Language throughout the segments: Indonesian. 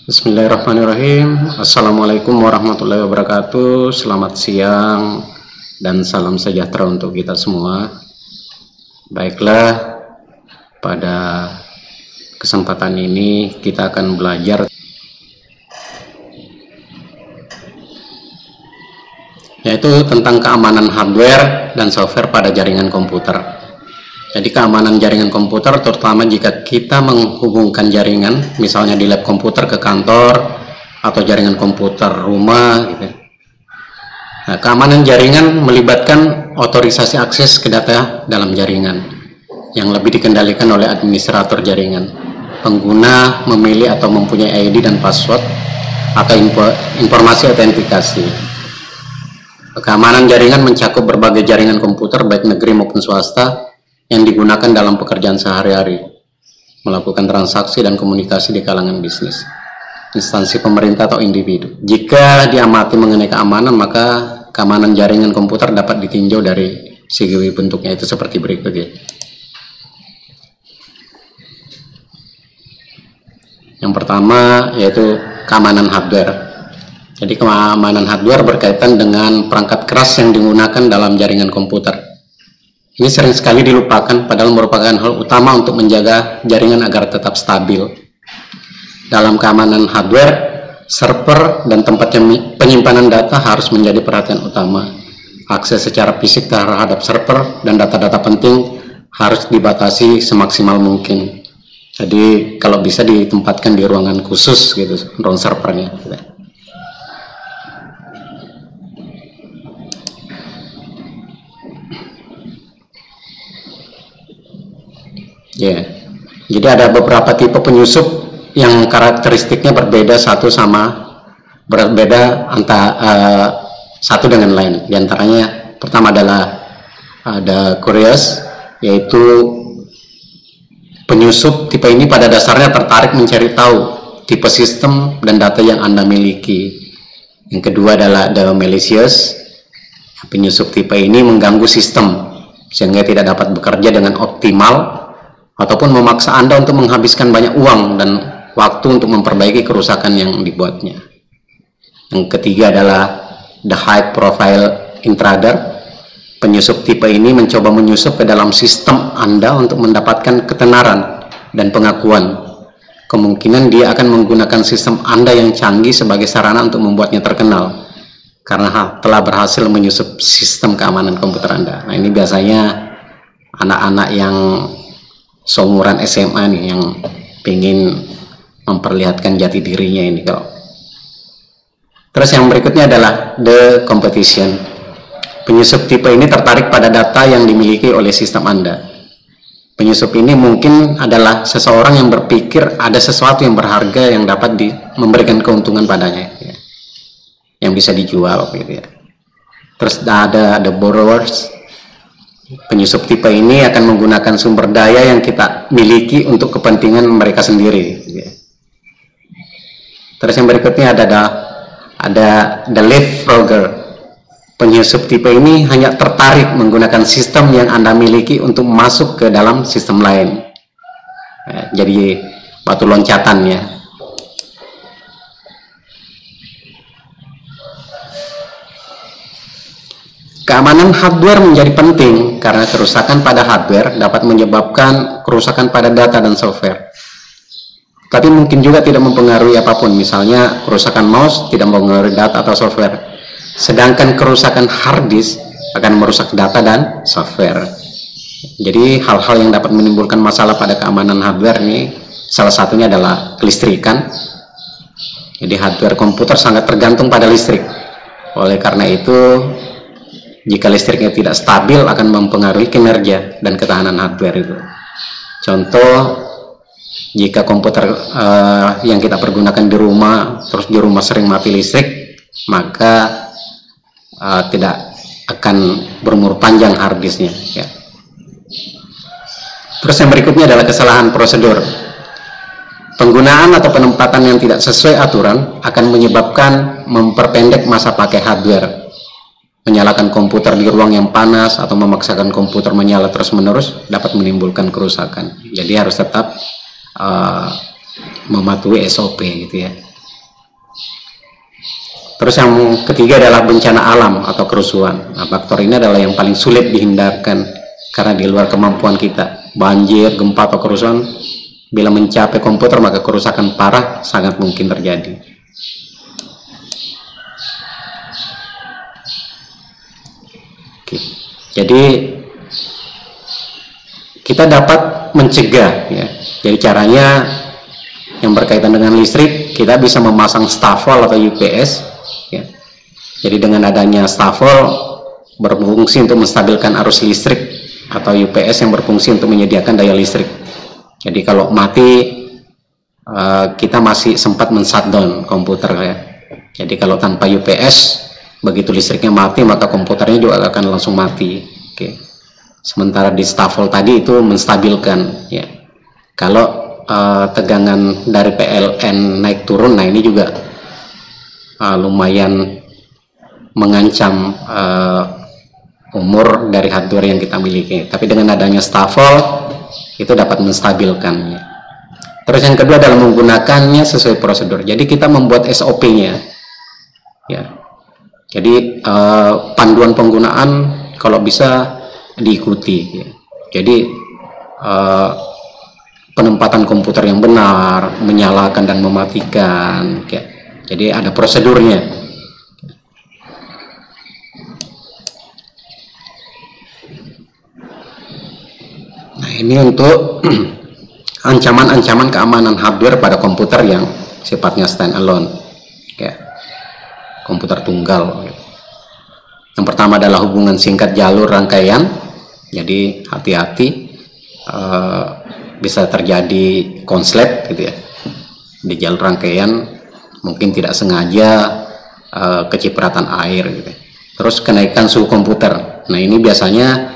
Bismillahirrahmanirrahim. Assalamualaikum warahmatullahi wabarakatuh. Selamat siang dan salam sejahtera untuk kita semua. Baiklah, pada kesempatan ini kita akan belajar yaitu tentang keamanan hardware dan software pada jaringan komputer. Jadi keamanan jaringan komputer terutama jika kita menghubungkan jaringan, misalnya di lab komputer ke kantor atau jaringan komputer rumah gitu. Nah, keamanan jaringan melibatkan otorisasi akses ke data dalam jaringan yang lebih dikendalikan oleh administrator jaringan. Pengguna memilih atau mempunyai ID dan password atau informasi autentikasi. Keamanan jaringan mencakup berbagai jaringan komputer baik negeri maupun swasta yang digunakan dalam pekerjaan sehari-hari, melakukan transaksi dan komunikasi di kalangan bisnis, instansi pemerintah atau individu. Jika diamati mengenai keamanan, maka keamanan jaringan komputer dapat ditinjau dari segi bentuknya itu seperti berikut ya. Yang pertama yaitu keamanan hardware. Jadi keamanan hardware berkaitan dengan perangkat keras yang digunakan dalam jaringan komputer. Ini sering sekali dilupakan, padahal merupakan hal utama untuk menjaga jaringan agar tetap stabil. Dalam keamanan hardware, server dan tempat penyimpanan data harus menjadi perhatian utama. Akses secara fisik terhadap server dan data-data penting harus dibatasi semaksimal mungkin. Jadi kalau bisa ditempatkan di ruangan khusus gitu, ruang servernya. Ya, jadi ada beberapa tipe penyusup yang karakteristiknya berbeda satu satu dengan lain. Di antaranya pertama adalah ada curious, yaitu penyusup tipe ini pada dasarnya tertarik mencari tahu tipe sistem dan data yang Anda miliki. Yang kedua adalah the malicious, penyusup tipe ini mengganggu sistem sehingga tidak dapat bekerja dengan optimal ataupun memaksa Anda untuk menghabiskan banyak uang dan waktu untuk memperbaiki kerusakan yang dibuatnya. Yang ketiga adalah the high profile intruder. Penyusup tipe ini mencoba menyusup ke dalam sistem Anda untuk mendapatkan ketenaran dan pengakuan. Kemungkinan dia akan menggunakan sistem Anda yang canggih sebagai sarana untuk membuatnya terkenal karena telah berhasil menyusup sistem keamanan komputer Anda. Nah, ini biasanya anak-anak yang seumuran SMA nih yang ingin memperlihatkan jati dirinya ini kalau. Terus yang berikutnya adalah the competition. Penyusup tipe ini tertarik pada data yang dimiliki oleh sistem Anda. Penyusup ini mungkin adalah seseorang yang berpikir ada sesuatu yang berharga yang dapat memberikan keuntungan padanya ya, yang bisa dijual gitu ya. Terus ada the borrowers. Penyusup tipe ini akan menggunakan sumber daya yang kita miliki untuk kepentingan mereka sendiri. Terus yang berikutnya ada the leapfrogger. Penyusup tipe ini hanya tertarik menggunakan sistem yang Anda miliki untuk masuk ke dalam sistem lain. Jadi batu loncatan ya. Keamanan hardware menjadi penting karena kerusakan pada hardware dapat menyebabkan kerusakan pada data dan software. Tapi mungkin juga tidak mempengaruhi apapun, misalnya kerusakan mouse tidak mempengaruhi data atau software. Sedangkan kerusakan hard disk akan merusak data dan software. Jadi hal-hal yang dapat menimbulkan masalah pada keamanan hardware ini salah satunya adalah kelistrikan. Jadi hardware komputer sangat tergantung pada listrik. Oleh karena itu, jika listriknya tidak stabil akan mempengaruhi kinerja dan ketahanan hardware itu. Contoh, jika komputer yang kita pergunakan di rumah, terus di rumah sering mati listrik, maka tidak akan berumur panjang hard disknya. Ya. Terus yang berikutnya adalah kesalahan prosedur. Penggunaan atau penempatan yang tidak sesuai aturan akan menyebabkan memperpendek masa pakai hardware. Menyalakan komputer di ruang yang panas atau memaksakan komputer menyala terus-menerus dapat menimbulkan kerusakan. Jadi harus tetap mematuhi SOP gitu ya. Terus yang ketiga adalah bencana alam atau kerusuhan. Nah, faktor ini adalah yang paling sulit dihindarkan karena di luar kemampuan kita. Banjir, gempa atau kerusuhan bila mencapai komputer maka kerusakan parah sangat mungkin terjadi. Oke. Jadi kita dapat mencegah ya. Jadi caranya yang berkaitan dengan listrik, kita bisa memasang stafol atau UPS ya. Jadi dengan adanya stafol berfungsi untuk menstabilkan arus listrik, atau UPS yang berfungsi untuk menyediakan daya listrik. Jadi kalau mati kita masih sempat men-shutdown komputer ya. Jadi kalau tanpa UPS, begitu listriknya mati maka komputernya juga akan langsung mati. Oke. Sementara di stafol tadi itu menstabilkan ya. Kalau tegangan dari PLN naik turun, nah ini juga lumayan mengancam umur dari hardware yang kita miliki. Tapi dengan adanya stafol itu dapat menstabilkannya. Terus yang kedua adalah menggunakannya sesuai prosedur. Jadi kita membuat SOP-nya ya. Jadi panduan penggunaan kalau bisa diikuti ya. Jadi penempatan komputer yang benar, menyalakan dan mematikan ya. Jadi ada prosedurnya. Nah, ini untuk ancaman-ancaman keamanan hardware pada komputer yang sifatnya standalone ya. Komputer tunggal. Yang pertama adalah hubungan singkat jalur rangkaian. Jadi hati-hati, bisa terjadi konslet gitu ya di jalur rangkaian, mungkin tidak sengaja kecipratan air gitu. Terus kenaikan suhu komputer. Nah ini biasanya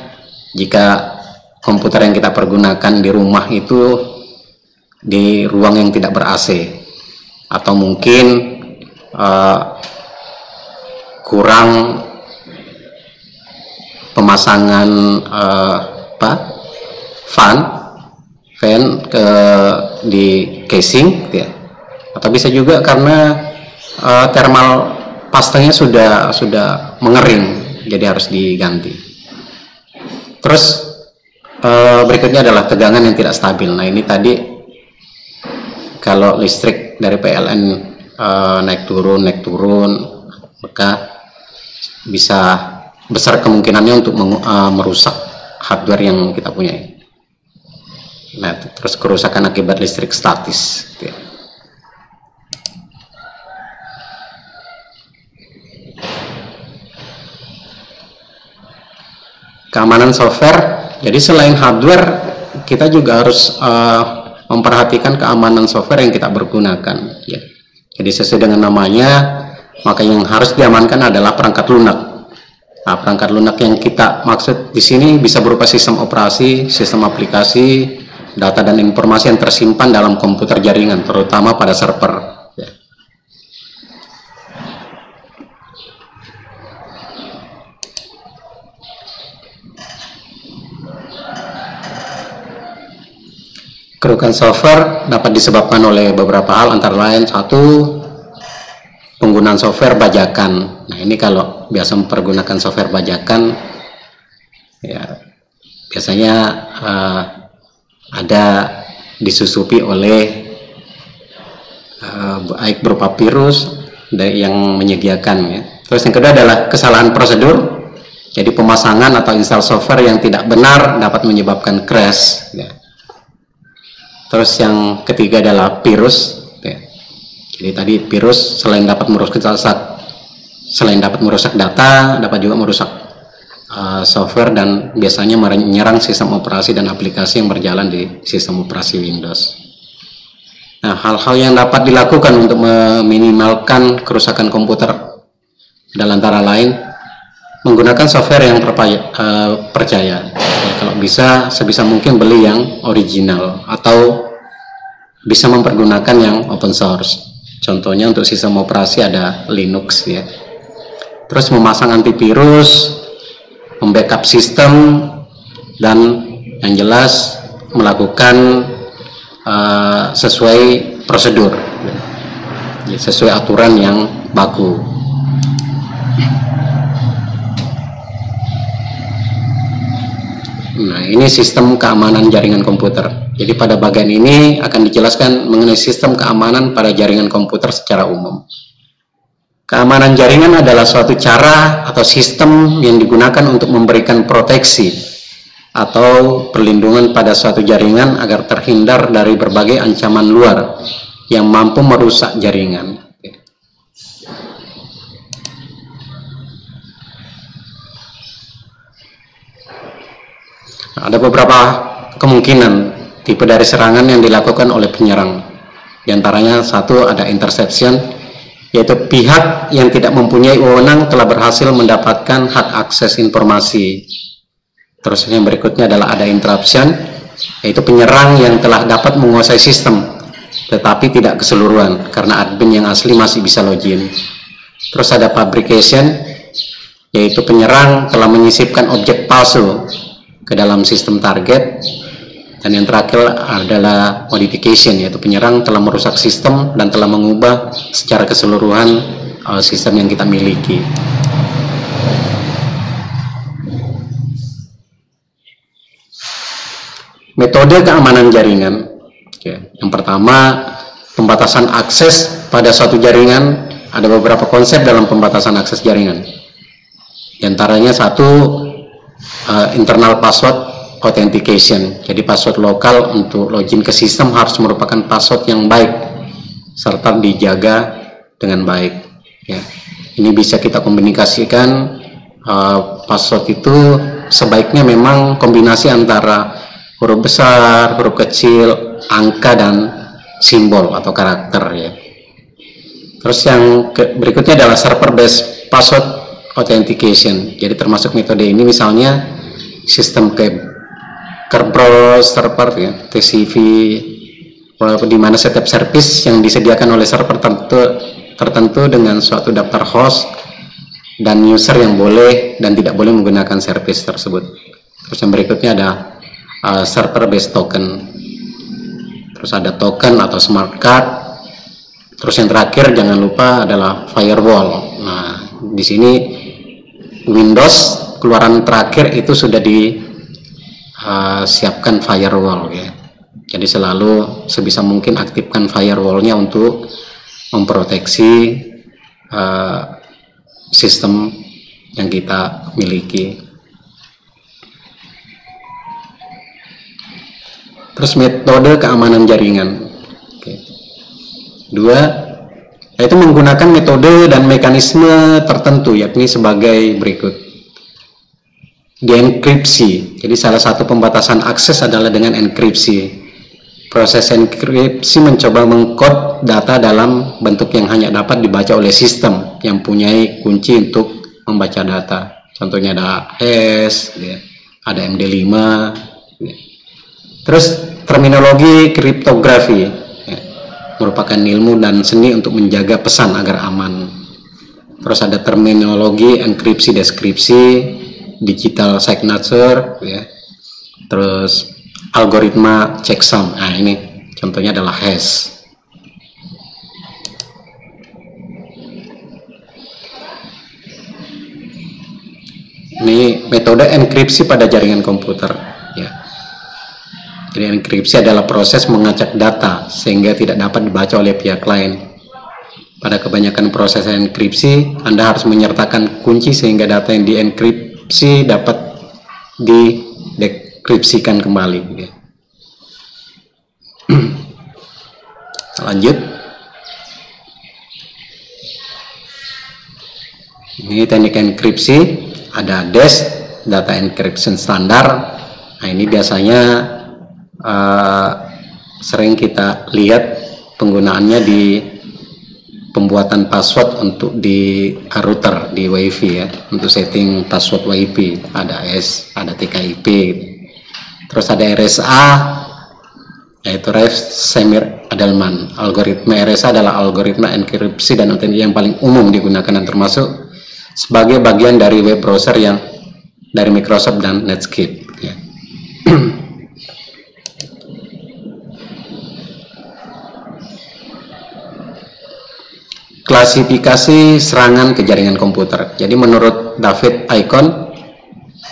jika komputer yang kita pergunakan di rumah itu di ruang yang tidak ber-AC, atau mungkin kurang pemasangan fan di casing ya. Atau bisa juga karena thermal pastanya sudah mengering, jadi harus diganti. Terus berikutnya adalah tegangan yang tidak stabil. Nah ini tadi kalau listrik dari PLN naik turun, maka bisa besar kemungkinannya untuk merusak hardware yang kita punya. Nah, terus kerusakan akibat listrik statis. Keamanan software. Jadi selain hardware, kita juga harus memperhatikan keamanan software yang kita pergunakan. Ya. Jadi sesuai dengan namanya, maka yang harus diamankan adalah perangkat lunak. Nah, perangkat lunak yang kita maksud di sini bisa berupa sistem operasi, sistem aplikasi, data dan informasi yang tersimpan dalam komputer jaringan, terutama pada server. Ya. Kerusakan software dapat disebabkan oleh beberapa hal, antara lain satu, penggunaan software bajakan. Nah ini kalau biasa mempergunakan software bajakan, ya biasanya ada disusupi oleh baik berupa virus yang menyediakan ya. Terus yang kedua adalah kesalahan prosedur. Jadi pemasangan atau install software yang tidak benar dapat menyebabkan crash ya. Terus yang ketiga adalah virus ya. Jadi tadi virus selain dapat merusak data, dapat juga merusak software dan biasanya menyerang sistem operasi dan aplikasi yang berjalan di sistem operasi Windows. Nah, hal-hal yang dapat dilakukan untuk meminimalkan kerusakan komputer adalah antara lain menggunakan software yang percaya. Ya, kalau bisa sebisa mungkin beli yang original atau bisa mempergunakan yang open source. Contohnya untuk sistem operasi ada Linux ya. Terus memasang antivirus, membackup sistem, dan yang jelas melakukan sesuai prosedur, sesuai aturan yang baku. Nah, ini sistem keamanan jaringan komputer. Jadi pada bagian ini akan dijelaskan mengenai sistem keamanan pada jaringan komputer secara umum. Keamanan jaringan adalah suatu cara atau sistem yang digunakan untuk memberikan proteksi atau perlindungan pada suatu jaringan agar terhindar dari berbagai ancaman luar yang mampu merusak jaringan. Ada beberapa kemungkinan tipe dari serangan yang dilakukan oleh penyerang. Di antaranya satu, ada interception, yaitu pihak yang tidak mempunyai wewenang telah berhasil mendapatkan hak akses informasi. Terus yang berikutnya adalah ada interruption, yaitu penyerang yang telah dapat menguasai sistem tetapi tidak keseluruhan karena admin yang asli masih bisa login. Terus ada fabrication, yaitu penyerang telah menyisipkan objek palsu ke dalam sistem target. Dan yang terakhir adalah modification, yaitu penyerang telah merusak sistem dan telah mengubah secara keseluruhan sistem yang kita miliki. Metode keamanan jaringan. Yang pertama, pembatasan akses pada suatu jaringan. Ada beberapa konsep dalam pembatasan akses jaringan. Di antaranya satu, internal password authentication. Jadi password lokal untuk login ke sistem harus merupakan password yang baik serta dijaga dengan baik. Ya. Ini bisa kita komunikasikan. Password itu sebaiknya memang kombinasi antara huruf besar, huruf kecil, angka dan simbol atau karakter. Ya. Terus yang berikutnya adalah server based password authentication. Jadi termasuk metode ini misalnya sistem Kerberos server, ya, TCP, di mana setiap service yang disediakan oleh server tertentu dengan suatu daftar host dan user yang boleh dan tidak boleh menggunakan service tersebut. Terus yang berikutnya ada server based token. Terus ada token atau smart card. Terus yang terakhir jangan lupa adalah firewall. Nah, di sini Windows keluaran terakhir itu sudah disiapkan firewall, ya. Jadi selalu sebisa mungkin aktifkan firewallnya untuk memproteksi sistem yang kita miliki. Terus metode keamanan jaringan. Dua, yaitu menggunakan metode dan mekanisme tertentu, yakni sebagai berikut. Dienkripsi. Jadi salah satu pembatasan akses adalah dengan enkripsi. Proses enkripsi mencoba mengkod data dalam bentuk yang hanya dapat dibaca oleh sistem yang punya kunci untuk membaca data. Contohnya ada hash, ada MD5. Terus terminologi kriptografi, merupakan ilmu dan seni untuk menjaga pesan agar aman. Terus ada terminologi enkripsi deskripsi, digital signature, ya. Terus algoritma checksum. Nah, ini contohnya adalah hash. Ini metode enkripsi pada jaringan komputer, ya. Jadi enkripsi adalah proses mengacak data sehingga tidak dapat dibaca oleh pihak lain. Pada kebanyakan proses enkripsi, Anda harus menyertakan kunci sehingga data yang dienkripsi dapat didekripsikan kembali. Lanjut. Ini teknik enkripsi, ada DES, data encryption standar. Nah, ini biasanya sering kita lihat penggunaannya di pembuatan password untuk di router di WiFi, ya, untuk setting password WiFi. Ada S, ada TKIP, gitu. Terus ada RSA, yaitu Reeve-Semir-Edelman. Algoritma RSA adalah algoritma enkripsi dan autentikasi yang paling umum digunakan dan termasuk sebagai bagian dari web browser yang dari Microsoft dan Netscape, ya. klasifikasi serangan ke jaringan komputer. Jadi menurut David Icahn,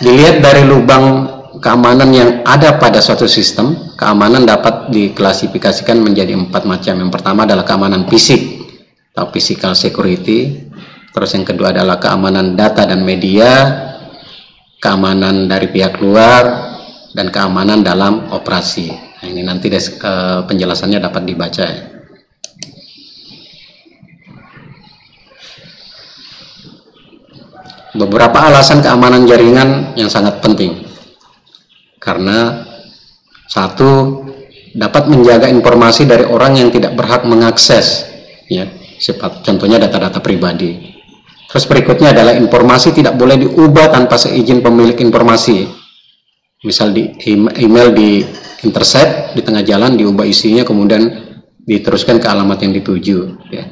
dilihat dari lubang keamanan yang ada pada suatu sistem, keamanan dapat diklasifikasikan menjadi 4 macam. Yang pertama adalah keamanan fisik atau physical security. Terus yang kedua adalah keamanan data dan media, keamanan dari pihak luar, dan keamanan dalam operasi. Nah, ini nanti penjelasannya dapat dibaca ya. Beberapa alasan keamanan jaringan yang sangat penting. Karena satu, dapat menjaga informasi dari orang yang tidak berhak mengakses, ya, contohnya data-data pribadi. Terus berikutnya adalah informasi tidak boleh diubah tanpa seizin pemilik informasi. Misal di email di intercept di tengah jalan, diubah isinya kemudian diteruskan ke alamat yang dituju, ya.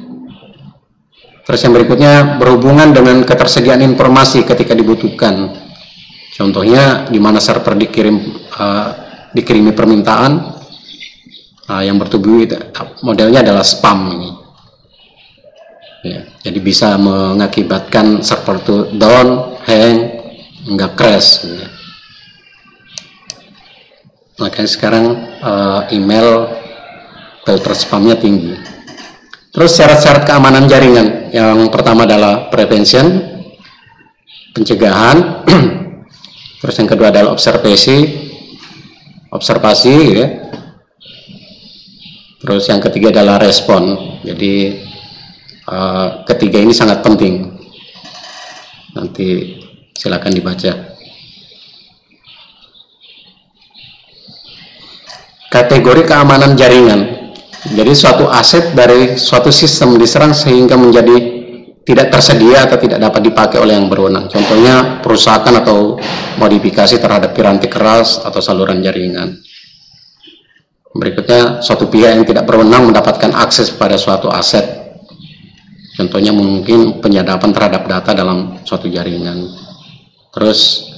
Terus yang berikutnya berhubungan dengan ketersediaan informasi ketika dibutuhkan. Contohnya di mana server dikirimi permintaan yang bertubuh modelnya adalah spam ini. Ya, jadi bisa mengakibatkan server itu down, hang, nggak crash. Ya. Makanya sekarang email filter spamnya tinggi. Terus syarat-syarat keamanan jaringan. Yang pertama adalah prevention, pencegahan. Terus yang kedua adalah observasi, ya. Terus yang ketiga adalah respon. Jadi ketiga ini sangat penting. Nanti silakan dibaca. Kategori keamanan jaringan. Jadi suatu aset dari suatu sistem diserang sehingga menjadi tidak tersedia atau tidak dapat dipakai oleh yang berwenang. Contohnya perusakan atau modifikasi terhadap piranti keras atau saluran jaringan. Berikutnya, suatu pihak yang tidak berwenang mendapatkan akses pada suatu aset. Contohnya mungkin penyadapan terhadap data dalam suatu jaringan. Terus,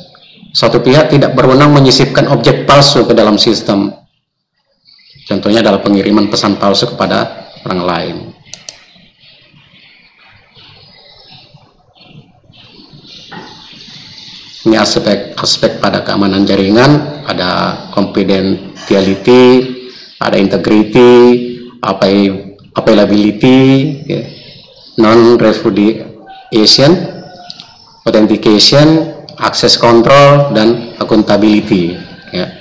suatu pihak tidak berwenang menyisipkan objek palsu ke dalam sistem. Contohnya adalah pengiriman pesan palsu kepada orang lain. Ini aspek pada keamanan jaringan, ada confidentiality, ada integrity, availability, ya, non-repudiation, authentication, access control, dan accountability. Ya.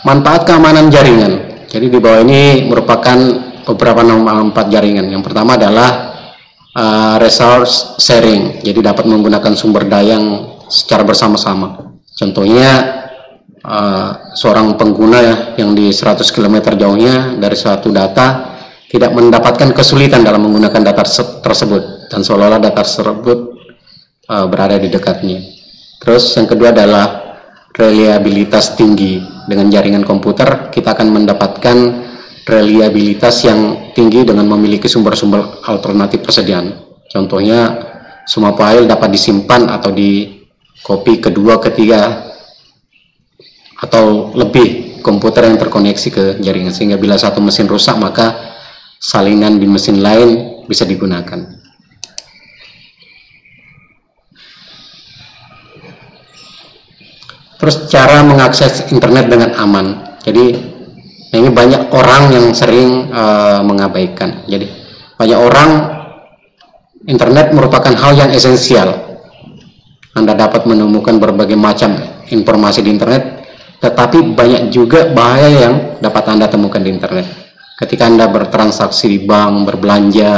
Manfaat keamanan jaringan. Jadi di bawah ini merupakan beberapa manfaat jaringan. Yang pertama adalah resource sharing. Jadi dapat menggunakan sumber daya yang secara bersama-sama. Contohnya seorang pengguna yang di 100 km jauhnya dari suatu data tidak mendapatkan kesulitan dalam menggunakan data tersebut, dan seolah-olah data tersebut berada di dekatnya. Terus yang kedua adalah reliabilitas tinggi. Dengan jaringan komputer kita akan mendapatkan reliabilitas yang tinggi dengan memiliki sumber-sumber alternatif persediaan. Contohnya semua file dapat disimpan atau di copy kedua, ketiga, atau lebih komputer yang terkoneksi ke jaringan, sehingga bila satu mesin rusak maka salinan di mesin lain bisa digunakan. Terus cara mengakses internet dengan aman. Jadi ini banyak orang yang sering mengabaikan. Jadi banyak orang, internet merupakan hal yang esensial. Anda dapat menemukan berbagai macam informasi di internet, tetapi banyak juga bahaya yang dapat Anda temukan di internet. Ketika Anda bertransaksi di bank, berbelanja,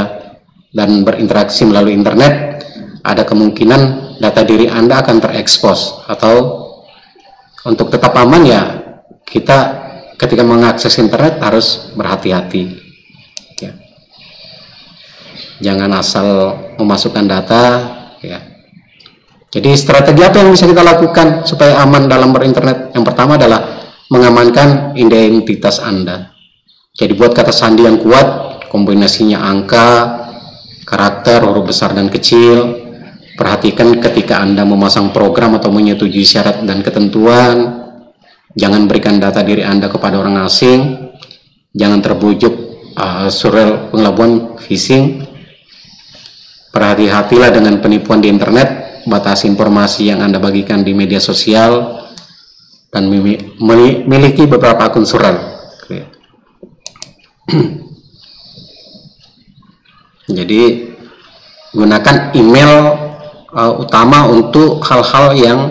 dan berinteraksi melalui internet, ada kemungkinan data diri Anda akan terekspos. Atau untuk tetap aman ya, kita ketika mengakses internet harus berhati-hati. Ya. Jangan asal memasukkan data. Ya. Jadi strategi apa yang bisa kita lakukan supaya aman dalam berinternet? Yang pertama adalah mengamankan identitas Anda. Jadi buat kata sandi yang kuat, kombinasinya angka, karakter, huruf besar dan kecil. Perhatikan ketika Anda memasang program atau menyetujui syarat dan ketentuan. Jangan berikan data diri Anda kepada orang asing. Jangan terbujuk surel pengelabuan phishing. Berhati-hatilah dengan penipuan di internet. Batasi informasi yang Anda bagikan di media sosial. Dan miliki beberapa akun surel. Jadi gunakan email utama untuk hal-hal yang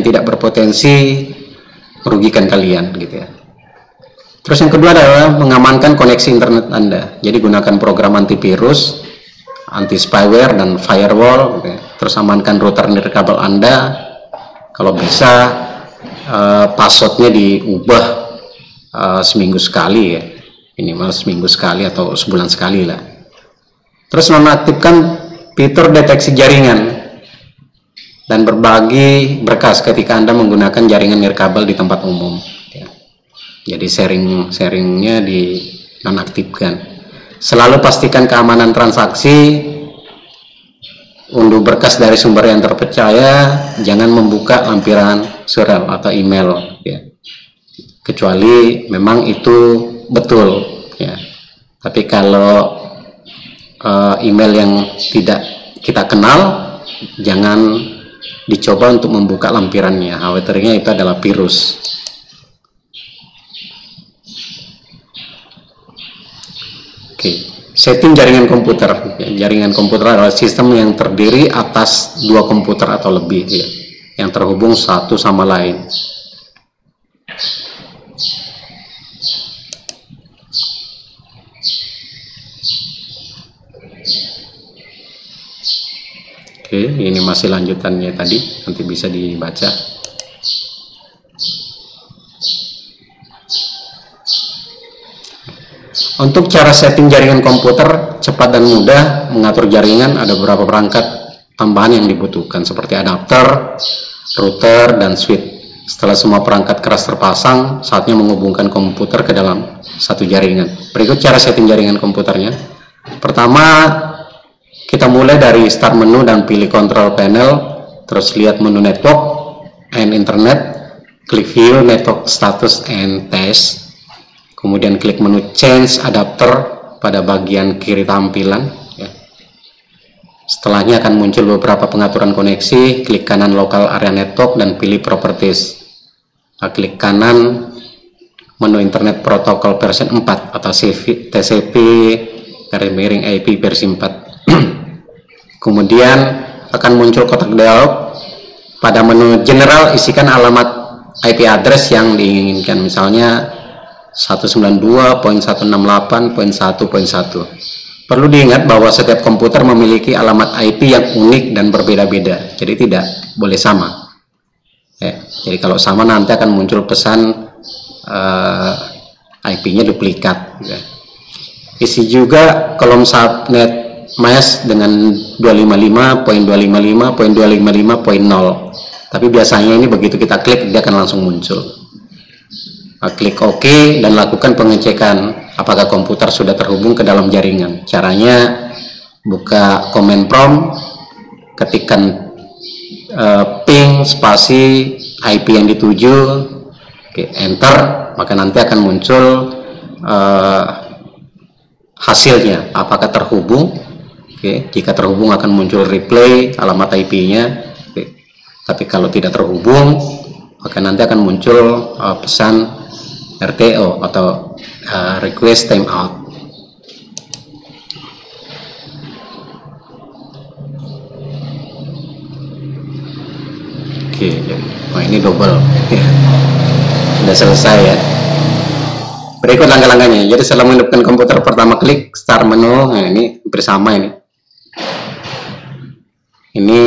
tidak berpotensi merugikan kalian gitu ya. Terus yang kedua adalah mengamankan koneksi internet Anda. Jadi gunakan program antivirus, anti spyware dan firewall gitu ya. Terus amankan router nirkabel Anda. Kalau bisa passwordnya diubah seminggu sekali ya, minimal seminggu sekali atau sebulan sekali lah. Terus nonaktifkan fitur deteksi jaringan dan berbagi berkas ketika Anda menggunakan jaringan nirkabel di tempat umum ya. Jadi sharingnya di nonaktifkan. Selalu pastikan keamanan transaksi, unduh berkas dari sumber yang terpercaya, jangan membuka lampiran surel atau email ya, kecuali memang itu betul ya. Tapi kalau email yang tidak kita kenal, jangan dicoba untuk membuka lampirannya, khawatirnya itu adalah virus. Oke, setting jaringan komputer. Jaringan komputer adalah sistem yang terdiri atas dua komputer atau lebih ya, yang terhubung satu sama lain. Oke, ini masih lanjutannya tadi, nanti bisa dibaca. Untuk cara setting jaringan komputer cepat dan mudah mengatur jaringan, ada beberapa perangkat tambahan yang dibutuhkan seperti adapter, router, dan switch. Setelah semua perangkat keras terpasang, saatnya menghubungkan komputer ke dalam satu jaringan. Berikut cara setting jaringan komputernya. Pertama, kita mulai dari start menu dan pilih control panel, terus lihat menu network and internet, klik view network status and test. Kemudian klik menu change adapter pada bagian kiri tampilan ya. Setelahnya akan muncul beberapa pengaturan koneksi. Klik kanan local area network dan pilih properties. Klik kanan menu internet protocol version 4 atau TCP IP versi 4. Kemudian akan muncul kotak dialog. Pada menu general isikan alamat IP address yang diinginkan, misalnya 192.168.1.1. Perlu diingat bahwa setiap komputer memiliki alamat IP yang unik dan berbeda-beda, jadi tidak boleh sama ya. Jadi kalau sama nanti akan muncul pesan IP-nya duplikat ya. Isi juga kolom subnet mesh dengan 255.255.255.0, tapi biasanya ini begitu kita klik dia akan langsung muncul. Klik OK dan lakukan pengecekan apakah komputer sudah terhubung ke dalam jaringan. Caranya buka command prompt, ketikkan ping spasi IP yang dituju, enter, maka nanti akan muncul hasilnya apakah terhubung. Jika terhubung akan muncul replay alamat IP-nya. Tapi kalau tidak terhubung, maka nanti akan muncul pesan RTO atau request timeout. Oke, ini double ya. Sudah selesai ya. Berikut langkah-langkahnya. Jadi setelah menghidupkan komputer, pertama klik start menu. Nah, ini bersama ini. Ini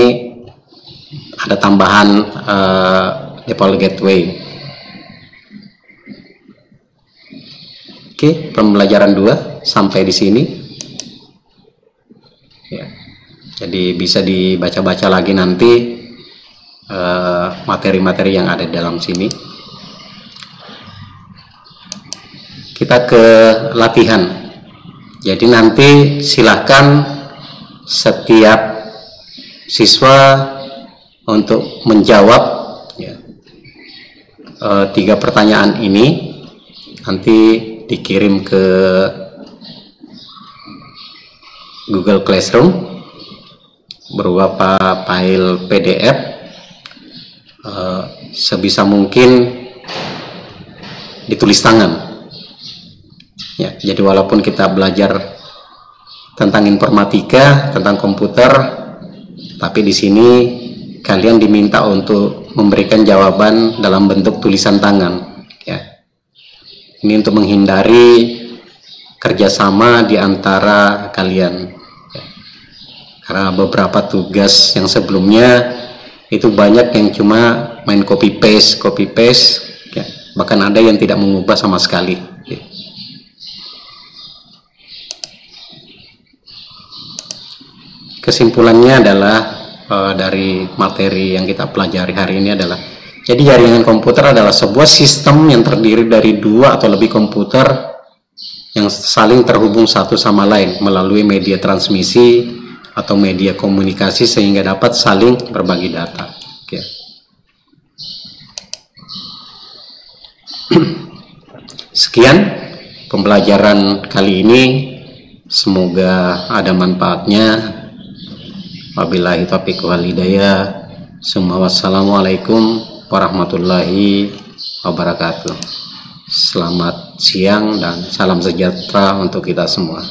ada tambahan default gateway. Oke, pembelajaran 2 sampai di sini. Ya. Jadi bisa dibaca-baca lagi nanti materi-materi yang ada dalam sini. Kita ke latihan. Jadi nanti silahkan setiap siswa untuk menjawab 3 pertanyaan ini nanti dikirim ke Google Classroom berupa file PDF. Sebisa mungkin ditulis tangan. Ya, jadi walaupun kita belajar tentang informatika, tentang komputer, tapi di sini kalian diminta untuk memberikan jawaban dalam bentuk tulisan tangan. Ya. Ini untuk menghindari kerjasama di antara kalian. Ya. Karena beberapa tugas yang sebelumnya itu banyak yang cuma main copy paste, ya. Bahkan ada yang tidak mengubah sama sekali. Ya. Kesimpulannya adalah dari materi yang kita pelajari hari ini adalah, jadi jaringan komputer adalah sebuah sistem yang terdiri dari 2 atau lebih komputer yang saling terhubung satu sama lain melalui media transmisi atau media komunikasi sehingga dapat saling berbagi data. Oke. Sekian pembelajaran kali ini, semoga ada manfaatnya. Wabillahi taufiq wal hidayah. Wassalamualaikum warahmatullahi wabarakatuh. Selamat siang dan salam sejahtera untuk kita semua.